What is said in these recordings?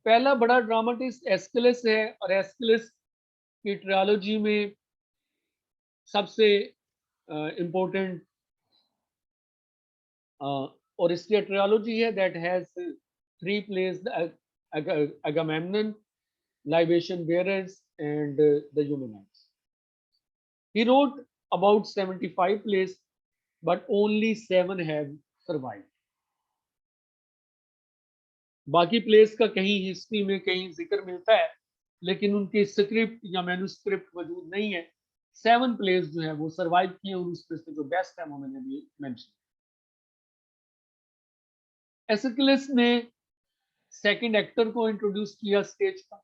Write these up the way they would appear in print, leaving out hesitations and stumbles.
पहला बड़ा dramatist Aeschylus है और एस्किलस की ट्रियोलॉजी में सबसे इम्पोर्टेंट और इसकी ट्रियोलॉजी है that has 3 plays, Agamemnon, Libation Bearers, and the Humanites. He wrote about 75 plays, but only 7 have survived. बाकी प्लेस का कहीं हिस्ट्री में कहीं जिक्र मिलता है, लेकिन उनकी स्क्रिप्ट या मैन्युस्क्रिप्ट मौजूद नहीं है। 7 प्लेस जो है वो सर्वाइव किए और उसमें से जो बेस्ट है वो मैंने भी मेंशन। एस्किलस ने सेकंड एक्टर को इंट्रोड्यूस किया स्टेज पर,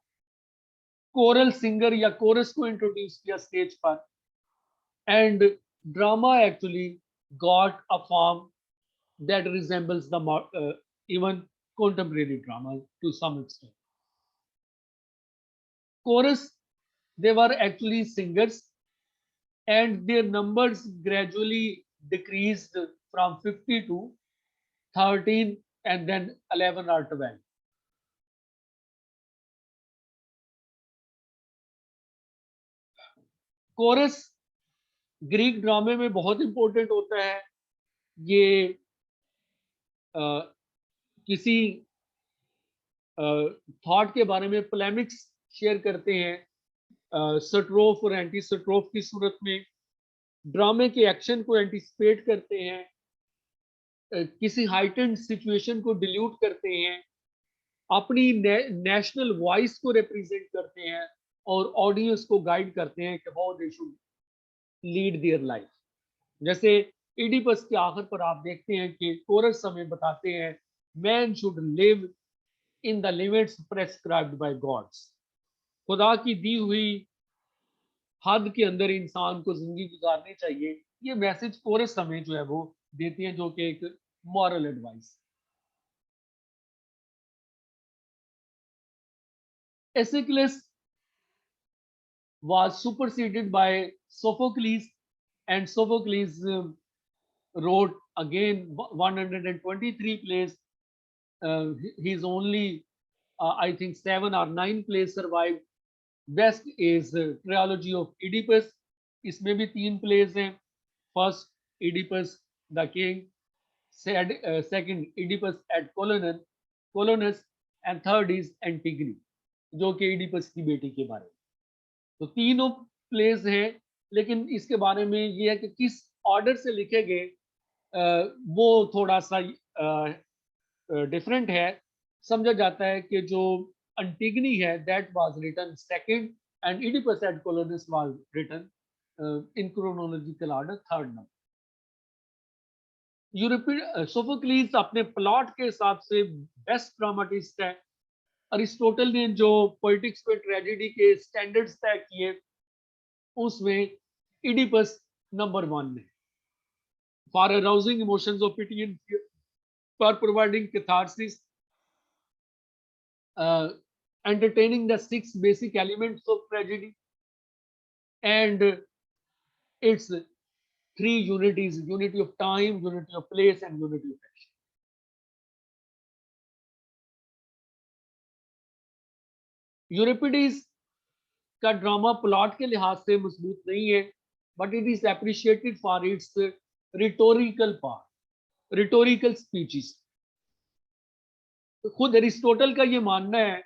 कोरल सिंगर या कोरस को इंट्रोड्यूस किया स्टेज पर, and drama actually got a form that resembles the even contemporary drama to some extent. Chorus, they were actually singers, and their numbers gradually decreased from 50 to 13 and then 11 or 12. Coarse Greek ड्रामे में बहुत important होता है। ये किसी thought के बारे में पोलेमिक्स शेयर करते हैं स्ट्रोफ और एंटी स्ट्रोफ की सूरत में, ड्रामे के एक्शन को एंटिसिपेट करते हैं, किसी हाइटेंड सिचुएशन को डिल्यूट करते हैं, अपनी नेशनल वॉइस को रिप्रेजेंट करते हैं और ऑडियंस को गाइड करते हैं कि how they should lead their life. जैसे इडिपस के आखिर पर आप देखते हैं कि कोरस हमें बताते हैं man should live in the limits prescribed by gods. खुदा की दी हुई हद के अंदर इंसान को जिंदगी गुजारनी चाहिए। ये मैसेज कोरस हमें जो है वो देती है, जो कि एक moral advice. Aeschylus was superseded by Sophocles, and Sophocles wrote again 123 plays. He's only I think 7 or 9 plays survived. Best is trilogy of Oedipus. इसमें भी 3 plays हैं। First Oedipus the king, second Oedipus at Colonus, and third is Antigone, जो कि Oedipus की बेटी के बारे में। तो तीनों प्लेस हैं, लेकिन इसके बारे में ये है कि किस ऑर्डर से लिखे गए वो थोड़ा सा डिफरेंट है। समझा जाता है कि जो अंटिगनी है that was written second and Oedipus at Colonus was written in chronological order third number. European Sophocles अपने प्लॉट के हिसाब से बेस्ट ड्रामाटिस्ट है। अरिस्टोटल ने जो पॉलिटिक्स पे ट्रेजेडी के स्टैंडर्ड्स तय किए उसमें इडिपस नंबर 1 में। For arousing emotions of pity and fear, for providing catharsis, entertaining the 6 basic elements of tragedy, and its 3 unities: unity of time, unity of place, and unity of action. Euripides का drama plot के लिहाज से मजबूत नहीं है, but it is appreciated for its rhetorical part, rhetorical speeches. खुद Aristotle का ये मानना है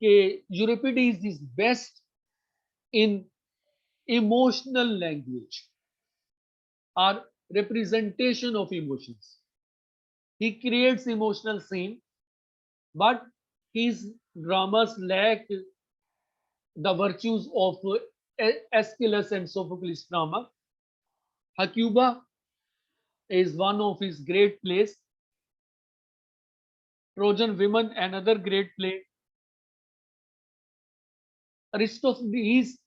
कि Euripides is best in emotional language or representation of emotions. He creates emotional scene, but his dramas lack the virtues of Aeschylus and Sophocles' drama. Hecuba is one of his great plays. Trojan Women, another great play. Aristophanes,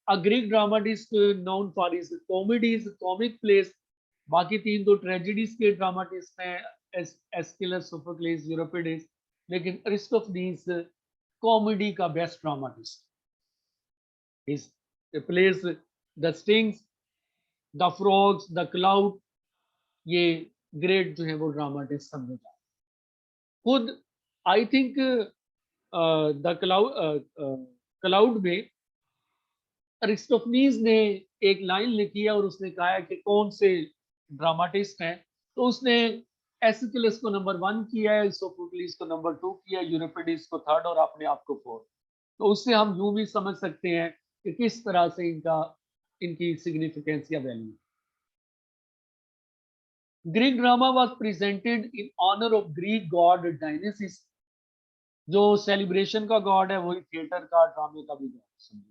a Greek dramatist known for his comedies, comic plays. बाकी 3 तो tragedies के dramatist हैं, Aeschylus, Sophocles, यूरिपिडीज, लेकिन अरिस्टोफनीज comedy का best dramatist. His plays the stings, the frogs, the cloud, ये great जो है वो ड्रामाटिस्ट समझे जाते। खुद आई थिंक द क्लाउड में अरिस्टोफनीज ने एक लाइन लिखी है और उसने कहा है कि कौन से ड्रामाटिस्ट हैं, तो उसने एसिकिलस को नंबर 1 किया है, सोफोक्लिस को नंबर 2 किया है, यूरिपिडीज को 3rd और अपने आप को 4th। तो उससे हम यूं भी समझ सकते हैं कि किस तरह से इनकी सिग्निफिकेंस या value. Greek drama was presented in honour of Greek god Dionysus. जो सेलिब्रेशन का गॉड है वही थिएटर का, ड्रामे का भी गॉड समझिए।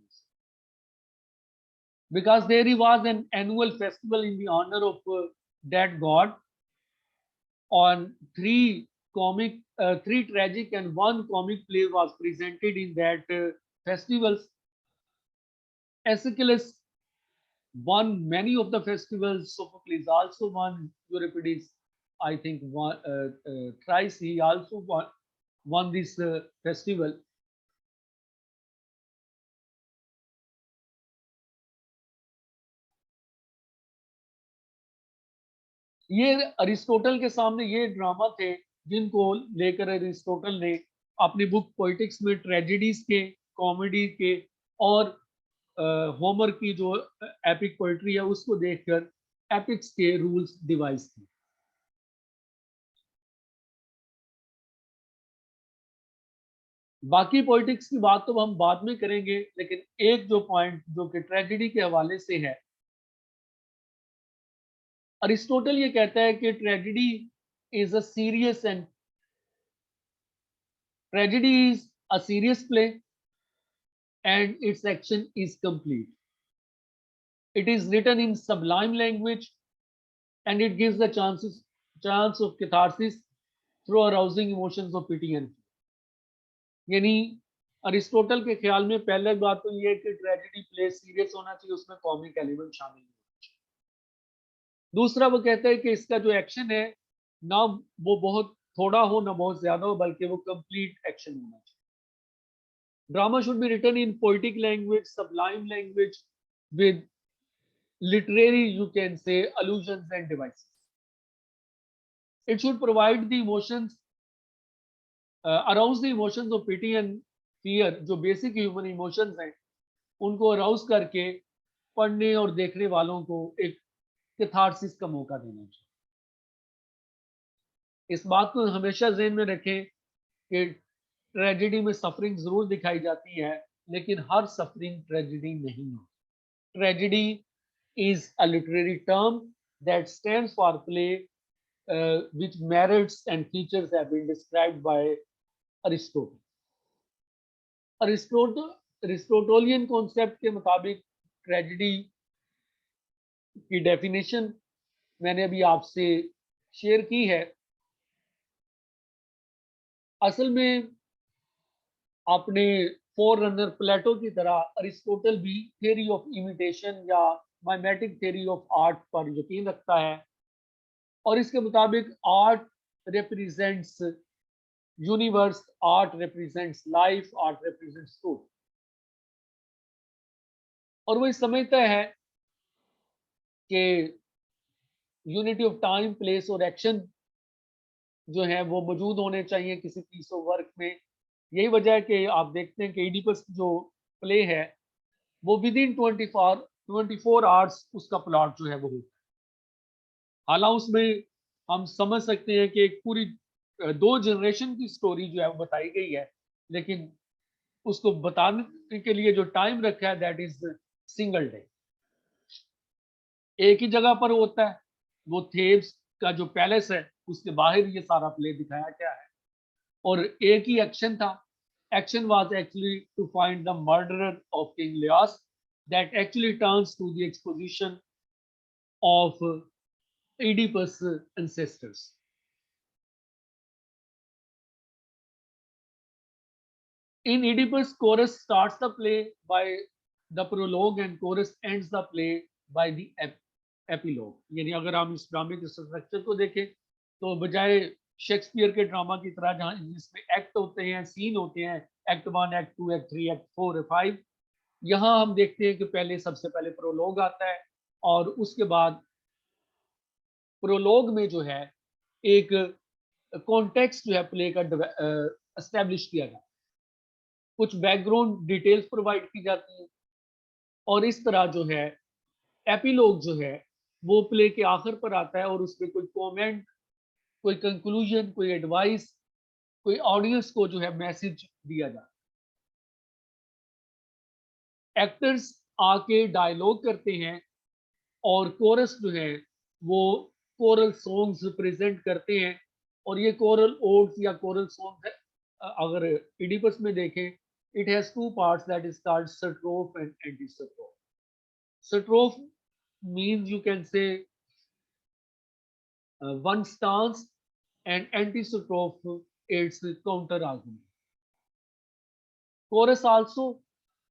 Because there was an annual festival in the honor of that god on three tragic and one comic play was presented in that festivals. Aeschylus won many of the festivals. Sophocles also won. Euripides, I think, won thrice. He also won this festival. ये Aristotle के सामने ये drama थे जिनको लेकर Aristotle ने अपनी book poetics में ट्रेजेडीज के, कॉमेडी के और होमर की जो एपिक पोइट्री है उसको देखकर एपिक्स के रूल्स डिवाइस किए। बाकी पॉलिटिक्स की बात तो हम बाद में करेंगे, लेकिन एक जो पॉइंट जो कि ट्रेजेडी के हवाले से है, अरिस्टोटल ये कहता है कि tragedy is a serious and tragedy is a serious play and its action is complete. It is written in sublime language and it gives the chance of catharsis through arousing emotions of pity and fear. यानी Aristotle के ख्याल में पहले बात तो ये है कि ट्रेजेडी प्ले सीरियस होना चाहिए, उसमें कॉमिक एलिमेंट शामिल होना चाहिए। दूसरा वो कहता है कि इसका जो एक्शन है ना वो बहुत थोड़ा हो ना बहुत ज्यादा हो, बल्कि वो कंप्लीट एक्शन होना चाहिए। Drama should be written in poetic language, sublime language, with literary, you can say, allusions and devices. It should provide the emotions, arouse the emotions of pity and fear, जो basic human emotions हैं, उनको arouse करके पढ़ने और देखने वालों को एक कैथारसिस का मौका देना चाहिए। इस बात को हमेशा ज़हन में रखें कि ट्रेजेडी में सफरिंग जरूर दिखाई जाती है, लेकिन हर सफरिंग ट्रेजेडी नहीं होती। Tragedy is a literary term that stands for play which merits and features have been described by Aristotle. Aristotelian concept के मुताबिक ट्रेजेडी की डेफिनेशन मैंने अभी आपसे शेयर की है। असल में अपने फोर रनर प्लेटो की तरह अरिस्टोटल भी थियरी ऑफ इमिटेशन या माइमेटिक थियरी ऑफ आर्ट पर यकीन रखता है और इसके मुताबिक art represents universe, art represents life, art represents truth. और वो समझता है कि यूनिटी ऑफ टाइम, प्लेस और एक्शन जो है वो मौजूद होने चाहिए किसी पीस ऑफ वर्क में। यही वजह है कि आप देखते हैं कि इडिपस जो प्ले है वो विद इन 24 आवर्स उसका प्लॉट जो है वो होता है। हालांकि उसमें हम समझ सकते हैं कि एक पूरी 2 जनरेशन की स्टोरी जो है वो बताई गई है, लेकिन उसको बताने के लिए जो टाइम रखा है दैट इज सिंगल डे। एक ही जगह पर होता है, वो थेब्स का जो पैलेस है उसके बाहर ये सारा प्ले दिखाया गया है और एक ही एक्शन था। Action was actually to find the murderer of king Laius that actually turns to the exposition of Oedipus ancestors. In Oedipus, chorus starts the play by the prologue and chorus ends the play by the epilogue. यानी अगर हम इस ड्रामे के structure को देखें तो बजाय शेक्सपियर के ड्रामा की तरह जहाँ जिसमें एक्ट होते हैं, सीन होते हैं, एक्ट 1, एक्ट 2, एक्ट 3, एक्ट 4, 5, यहाँ हम देखते हैं कि पहले सबसे पहले प्रोलोग आता है और उसके बाद प्रोलोग में जो है एक कॉन्टेक्स्ट जो है प्ले का एस्टेब्लिश किया गया। कुछ बैकग्राउंड डिटेल्स प्रोवाइड की जाती हैं, और इस तरह जो है एपिलॉग जो है वो प्ले के आखिर पर आता है, और उसमें कोई कमेंट, कोई कंक्लूजन, कोई एडवाइस, कोई ऑडियंस को जो है मैसेज दिया जाता है। एक्टर्स आके डायलॉग करते हैं, और कोरस जो है वो कोरल सॉन्ग्स प्रेजेंट करते हैं, और ये कोरल ओड्स या कोरल सॉन्ग है। अगर इडिपस में देखें, it has two parts, that is called strophe and antistrophe. Strophe means you can say one stance, and anti-strophe its counter argument. Chorus also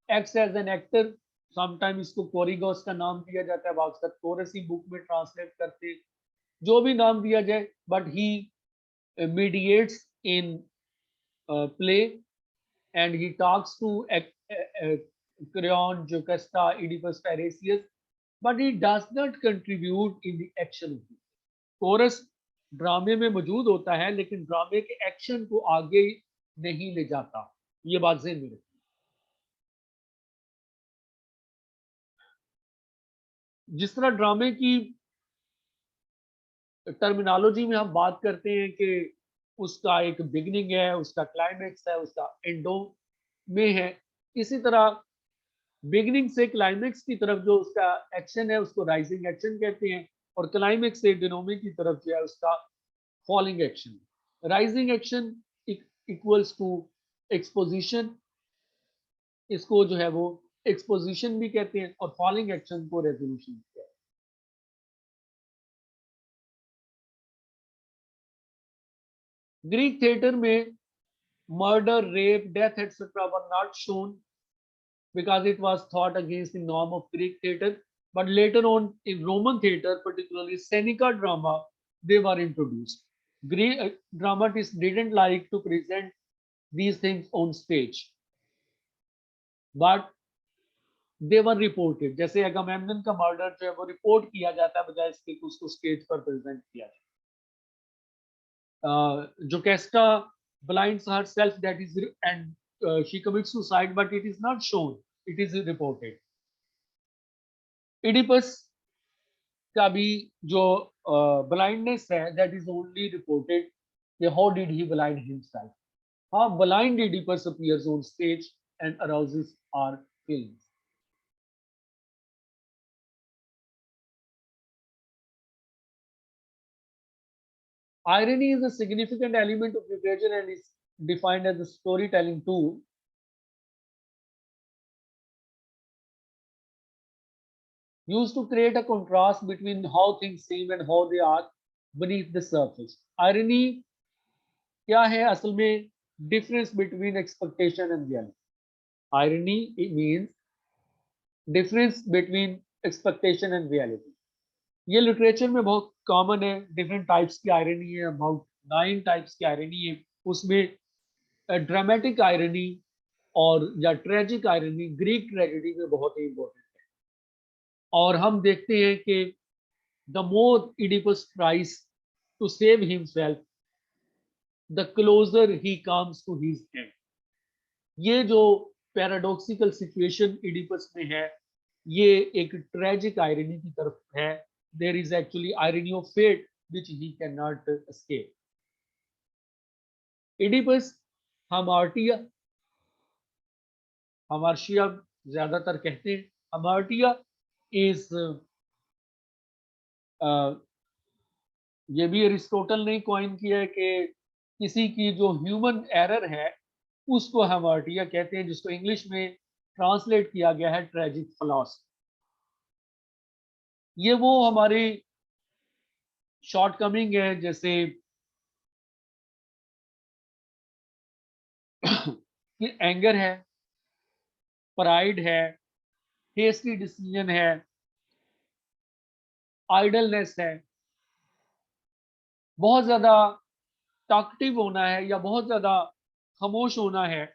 acts as an actor. Sometimes इसको कोरिगोस का नाम दिया जाता है, अक्सर coarse ही book में translate करते हैं, जो भी नाम दिया जाए, but he mediates in play, and he talks to Creon, Jocasta, Oedipus, Tiresias, but he does not contribute in the action. Chorus ड्रामे में मौजूद होता है, लेकिन ड्रामे के एक्शन को आगे नहीं ले जाता। ये बात ज़हन में रखिए। जिस तरह ड्रामे की टर्मिनोलॉजी में हम बात करते हैं कि उसका एक बिगिनिंग है, उसका क्लाइमेक्स है, उसका एंडो में है, इसी तरह बिगिनिंग से क्लाइमेक्स की तरफ जो उसका एक्शन है उसको राइजिंग एक्शन कहते हैं, और क्लाइमेक्स से डिनोमे की तरफ जो है उसका falling action. Rising action equals to exposition, इसको जो है वो एक्सपोजिशन भी कहते हैं, और फॉलिंग एक्शन को रेजोल्यूशन कहते हैं। ग्रीक थिएटर में murder, rape, death etcetera were not shown because it was thought against the norm of Greek theatre. But later on in Roman theatre, particularly Seneca drama, they were introduced. Greek dramatists didn't like to present these things on stage, but they were reported. जैसे अगामेम्नन का murder जो है वो report किया जाता है, बजाय इसके कि उसको स्टेज पर प्रेजेंट किया जाए। जोकेस्टा blinds herself, that is, and she commits suicide, but it is not shown, it is reported. Oedipus का भी जो ब्लाइंडनेस है, that is only reported, how did he blind himself, how blind Oedipus appears on stage and arouses our feelings. Irony is a significant element of literature and is defined as a storytelling tool used to create a contrast between how things seem and how they are beneath the surface. Irony क्या है असल में? Difference between expectation and reality. Irony, it means difference between expectation and reality. ये literature में बहुत common है, different types की irony है, अबाउट 9 टाइप्स की आयरनी है। उसमें ड्रामेटिक आयरनी और या ट्रेजिक आयरनी ग्रीक ट्रेजेडी में बहुत ही इंपॉर्टेंट है, और हम देखते हैं कि the more Oedipus tries to save himself, the closer he comes to his end. ये जो पैराडॉक्सिकल सिचुएशन इडिपस में है, ये एक ट्रेजिक आयरनी की तरफ है। There is actually irony of fate which he cannot escape. Oedipus hamartia, hamartia ज्यादातर कहते हैं, हमार्टिया इज ये भी अरिस्टोटल ने कॉइन किया है कि किसी की जो ह्यूमन एरर है उसको हमार्टिया कहते हैं, जिसको इंग्लिश में ट्रांसलेट किया गया है ट्रेजिक फ्लॉस। ये वो हमारी शॉर्टकमिंग है, जैसे कि एंगर है, प्राइड है, हेस्टी डिसीजन है, आइडलनेस है, बहुत ज्यादा टॉकटिव होना है, या बहुत ज्यादा खामोश होना है।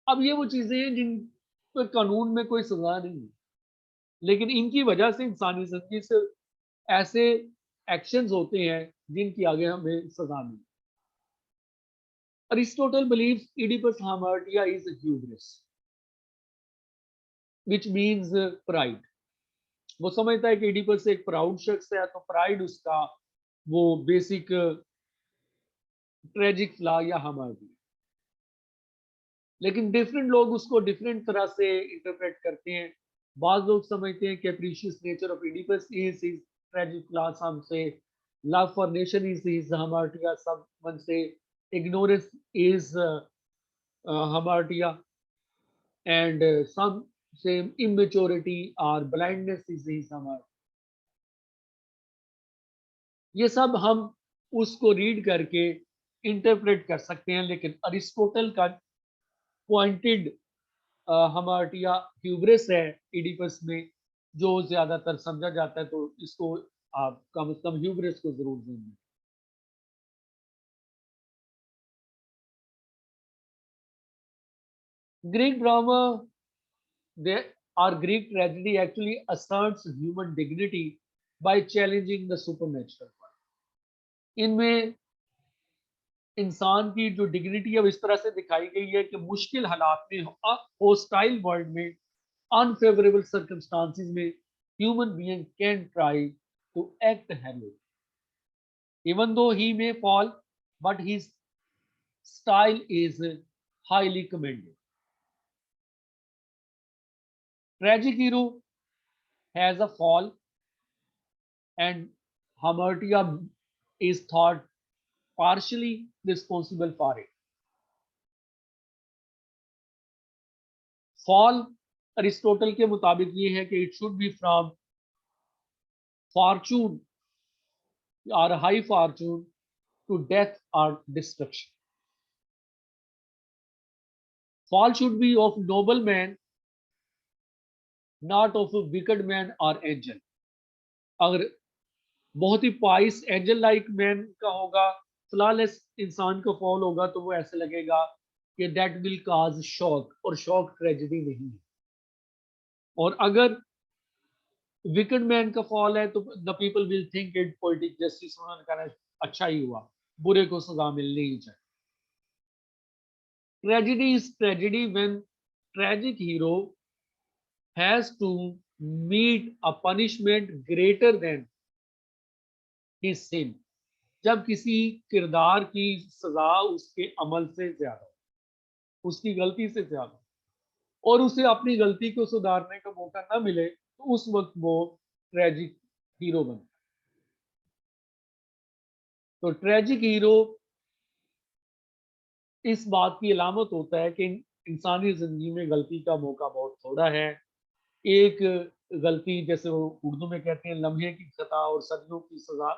अब ये वो चीजें हैं जिन पर कानून में कोई सजा नहीं है, लेकिन इनकी वजह से इंसानी जिंदगी से ऐसे एक्शंस होते हैं जिनकी आगे हमें सजा मिले। Aristotle believes Oedipus Hamartia is a hubris, which means pride. वो समझता है कि एडिपस एक प्राउड शख्स है, तो प्राइड उसका वो बेसिक ट्रेजिक फ्लॉ या हामार्टी। लेकिन डिफरेंट लोग उसको डिफरेंट तरह से इंटरप्रेट करते हैं। बाज लोग समझते हैं capricious nature of Oedipus is his tragic flaw, some से love for nation is his hamartia, someone से ignorance is hamartia, and some say immaturity or blindness is his hamartia। ये सब हम उसको रीड करके इंटरप्रेट कर सकते हैं, लेकिन अरिस्टोटल का पॉइंटेड हामार्टिया ह्यूब्रिस है इडिपस में, जो ज्यादातर समझा जाता है, तो इसको आप कम से कम ह्यूब्रिस को जरूर देंगे। Greek drama, there or Greek tragedy actually asserts human dignity by challenging the supernatural। इनमें इंसान की जो डिग्निटी है वो इस तरह से दिखाई गई है कि मुश्किल हालात में, होस्टाइल वर्ल्ड में, अनफेवरेबल सर्कमस्टांसिस में human being can try to act heroic even though he may fall, but his style is highly commended. Tragic hero has a fall and hamartia is thought partially responsible for it। Fall Aristotle के मुताबिक ये है कि it should be from fortune और high fortune to death और destruction. Fall should be of noble man, not of wicked man और angel. अगर बहुत ही पाइस एंजल लाइक मैन का होगा, फ्लॉलेस इंसान का फॉल होगा, तो वो ऐसे लगेगा कि दैट विल काज शॉक, और शॉक ट्रेजेडी नहीं है। और अगर विकेड मैन का फॉल है तो the people will think it poetic justice, उन्होंने कहा अच्छा ही हुआ, बुरे को सजा मिलनी ही चाहिए। Tragedy is tragedy when tragic hero has to meet a punishment greater than his sin. जब किसी किरदार की सजा उसके अमल से ज्यादा, उसकी गलती से ज्यादा, और उसे अपनी गलती को सुधारने का मौका ना मिले, तो उस वक्त वो ट्रेजिक हीरो बनता है। तो ट्रेजिक हीरो इस बात की अलामत होता है कि इंसानी जिंदगी में गलती का मौका बहुत थोड़ा है। एक गलती, जैसे वो उर्दू में कहते हैं लम्हे की खता और सदियों की सजा,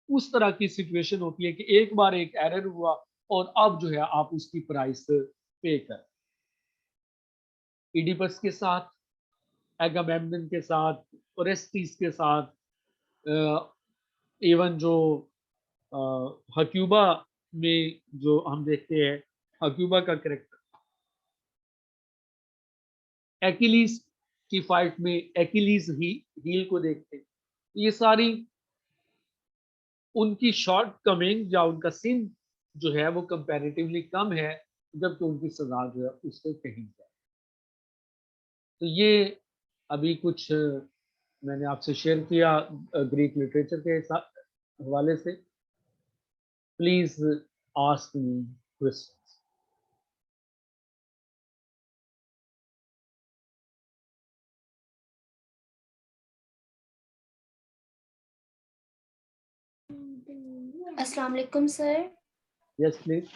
उस तरह की सिचुएशन होती है कि एक बार एक एरर हुआ और अब जो है आप उसकी प्राइस पे कर। इडिपस के साथ, एगामेम्नन के साथ, ओरेस्टिस के साथ, इवन जो हक्यूबा में जो हम देखते हैं, हक्यूबा का कैरेक्टर, एक्िलीज की फाइट में एक्िलीज ही हील को देखते हैं। ये सारी उनकी शॉर्ट कमिंग या उनका सिन जो है वो कंपैरेटिवली कम है, जबकि उनकी सजा जो है उससे कहीं ज्यादा। तो ये अभी कुछ मैंने आपसे शेयर किया ग्रीक लिटरेचर के हवाले से। Please ask me question. अस्सलाम वालेकुम सर। Yes please.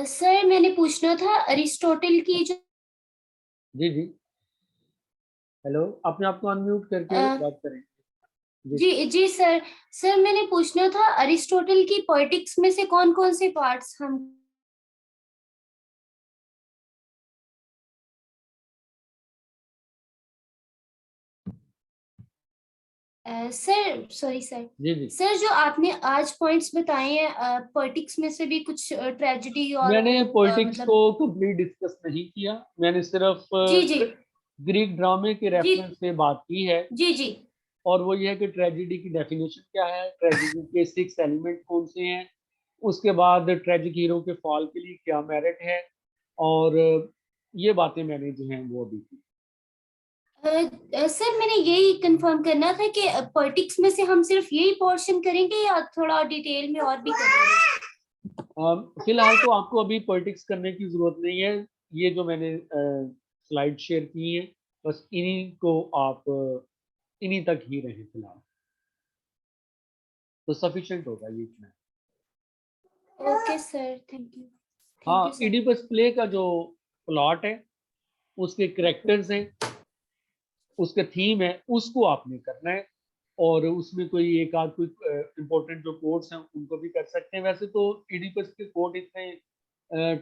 सर मैंने पूछना था अरिस्टोटल की जो जी जी, हेलो, अपने आप को अनम्यूट करके बात करें। जी जी सर। सर मैंने पूछना था अरिस्टोटल की पोएटिक्स में से कौन कौन से पार्ट्स हम सर सॉरी सर। जी जी, सर जो आपने आज पॉइंट्स बताए हैं पोएटिक्स में से भी कुछ ट्रेजेडी और मैंने वो पॉलिटिक्स को मतलब कंप्लीट डिस्कस नहीं किया, मैंने सिर्फ जी जी ग्रीक ड्रामे के जी रेफरेंस से बात की है। जी जी और वो ये है कि ट्रेजेडी की डेफिनेशन क्या है, ट्रेजेडी के 6 एलिमेंट कौन से हैं, उसके बाद ट्रेजिक हीरो के फॉल के लिए क्या मेरिट है, और ये बातें मैंने जो हैं वो अभी की। सर मैंने यही कंफर्म करना था कि पॉलिटिक्स में से हम सिर्फ यही पोर्शन करेंगे या थोड़ा डिटेल में और भी करेंगे? फिलहाल तो आपको अभी पॉलिटिक्स करने की जरूरत नहीं है। ये जो मैंने स्लाइड शेयर की है, बस इन्हीं को आप इन्हीं तक ही रहें फिलहाल, तो सफिशिएंट होगा ये इतना। Okay sir, thank you. Thank you हाँ, सर। इडिपस प्ले का जो प्लॉट है, उसके करेक्टर्स हैं, उसका थीम है, उसको आपने करना है। और उसमें कोई एक आध कोई इम्पोर्टेंट जो कोड्स हैं उनको भी कर सकते हैं। वैसे तो इडिपस के कोड इतने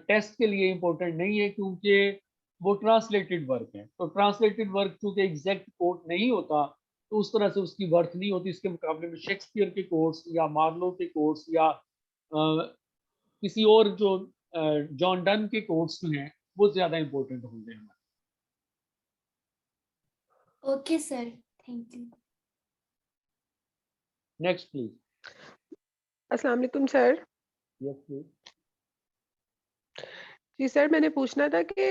टेस्ट के लिए इम्पोर्टेंट नहीं है, क्योंकि वो ट्रांसलेटेड वर्क है। तो ट्रांसलेटेड वर्क क्योंकि एग्जैक्ट कोड नहीं होता, तो उस तरह से उसकी वर्थ नहीं होती। इसके मुकाबले में शेक्सपियर के कोड्स या मार्लो के कोड्स या किसी और जो जॉन डन के कोड्स जो हैं वो ज्यादा इम्पोर्टेंट होंगे हमारे। Okay sir, thank you. Next please. अस्सलाम वालेकुम सर। Yes please. जी सर, मैंने पूछना था कि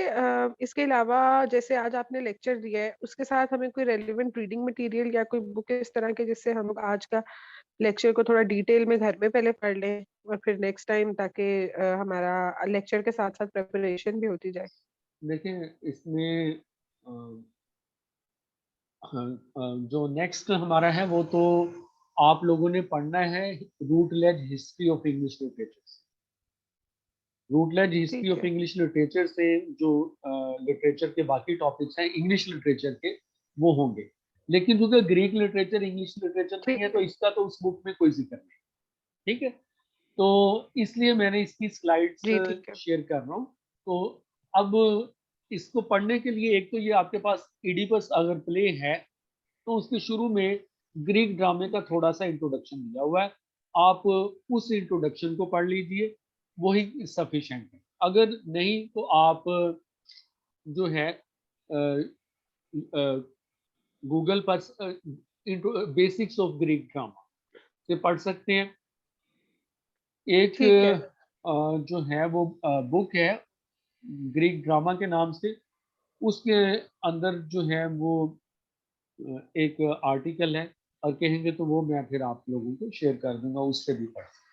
इसके अलावा जैसे आज आपने लेक्चर दिया है, उसके साथ हमें कोई रेलेवेंट रीडिंग मटेरियल या कोई बुक इस तरह के जिससे हम लोग आज का लेक्चर को थोड़ा डिटेल में घर में पहले पढ़ लें और फिर नेक्स्ट टाइम, ताकि हमारा लेक्चर के साथ साथ प्रिपरेशन भी होती जाए। देखें, इसमें जो नेक्स्ट हमारा है वो तो आप लोगों ने पढ़ना है Rutledge history of English literature. Rutledge history ठीक ऑफ है। इंग्लिश लिटरेचर से जो लिटरेचर के बाकी टॉपिक्स हैं इंग्लिश लिटरेचर के, वो होंगे। लेकिन क्योंकि ग्रीक लिटरेचर इंग्लिश लिटरेचर नहीं है, ठीक तो है। इसका तो उस बुक में कोई जिक्र नहीं। ठीक है, तो इसलिए मैंने इसकी स्लाइड्स जी ठीक है। शेयर कर रहा हूँ। तो अब इसको पढ़ने के लिए, एक तो ये आपके पास इडिपस अगर प्ले है तो उसके शुरू में ग्रीक ड्रामे का थोड़ा सा इंट्रोडक्शन दिया हुआ है। आप उस इंट्रोडक्शन को पढ़ लीजिए, वही सफिशिएंट है। अगर नहीं तो आप जो है गूगल पर बेसिक्स ऑफ ग्रीक ड्रामा से पढ़ सकते हैं। एक ठीक है। जो है वो बुक है ग्रीक ड्रामा के नाम से, उसके अंदर जो है वो एक आर्टिकल है, और कहेंगे तो वो मैं फिर आप लोगों को शेयर कर दूंगा, उससे भी पढ़ सकते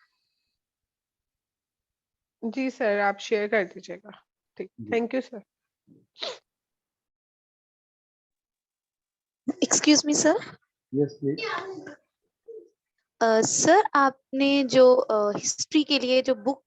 जी सर, आप शेयर कर दीजिएगा। ठीक, हैं। Thank you sir. Excuse me sir. Yes please. Sir आपने जो हिस्ट्री के लिए जो बुक